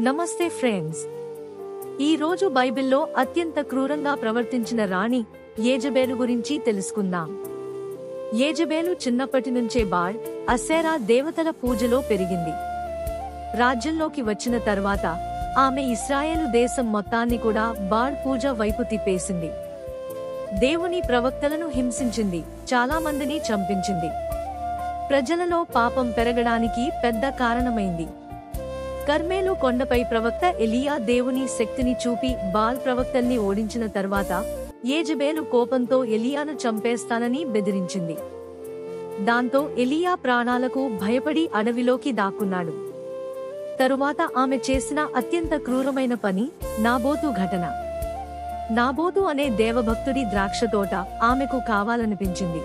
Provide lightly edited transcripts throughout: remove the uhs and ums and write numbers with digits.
నమస్తే ఫ్రెండ్స్. ఈ రోజు బైబిల్లో అత్యంత క్రూరంగా ప్రవర్తించిన రాణి యెజబెలు గురించి తెలుసుకుందాం. యెజబెలు చిన్నప్పటి నుంచే బాల్, అశేరా దేవతల పూజలో పెరిగింది. రాజ్యంలోకి వచ్చిన తర్వాత ఆమె ఇశ్రాయేలు దేశం మొత్తాన్ని కూడా బాల్ పూజ వైపు తిప్పేసింది. దేవుని ప్రవక్తలను హింసించింది, చాలా మందిని చంపించింది. ప్రజలలో పాపం పెరగడానికి పెద్ద కారణమైంది. కర్మెలు కొండపై ప్రవక్త ఎలీయా దేవుని శక్తిని చూపి బాల్ ప్రవక్తల్ని ఓడించిన తర్వాత యెజబెలు కోపంతో ఎలీయాను చంపేస్తానని బెదిరించింది. దాంతో ఎలీయా ప్రాణాలకు భయపడి అడవిలోకి దాక్కున్నాడు. తరువాత ఆమె చేసిన అత్యంత క్రూరమైన పని నాబోతు ఘటన. నాబోతు అనే దేవభక్తుడి ద్రాక్షతోట ఆమెకు కావాలనిపించింది.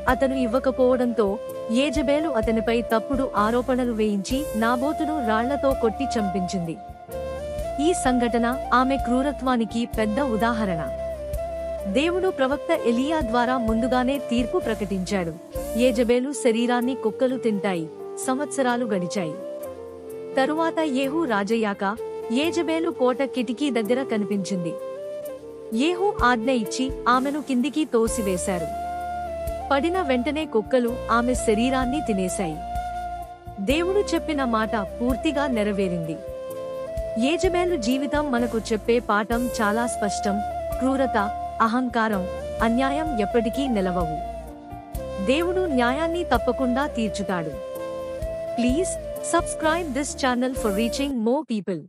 అతను ఇవ్వకపోవడంతో యెజబెలు అతనిపై తప్పుడు ఆరోపణలు వేయించి నాబోతును రాళ్లతో కొట్టి చంపించింది. ఈ సంఘటన ఆమె క్రూరత్వానికి పెద్ద ఉదాహరణ. దేవుడు ప్రవక్త ఎలీయా ద్వారా ముందుగానే తీర్పు ప్రకటించాడు. యెజబెలు శరీరాన్ని కుక్కలు తింటాయి. సంవత్సరాలు గడిచాయి. తరువాత యెహూ రాజయ్యాక యెజబెలు కోట కిటికీ దగ్గర కనిపించింది. యెహూ ఆజ్ఞ ఇచ్చి ఆమెను కిందికి తోసివేశారు. పడిన వెంటనే కుక్కలు ఆమె శరీరాన్ని తినేశాయి. దేవుడు చెప్పిన మాట పూర్తిగా నెరవేరింది. యెజబెలు జీవితం మనకు చెప్పే పాఠం చాలా స్పష్టం. క్రూరత, అహంకారం, అన్యాయం ఎప్పటికీ నిలవవు. దేవుడు న్యాయాన్ని తప్పకుండా తీర్చుతాడు. Please subscribe this channel for reaching more people.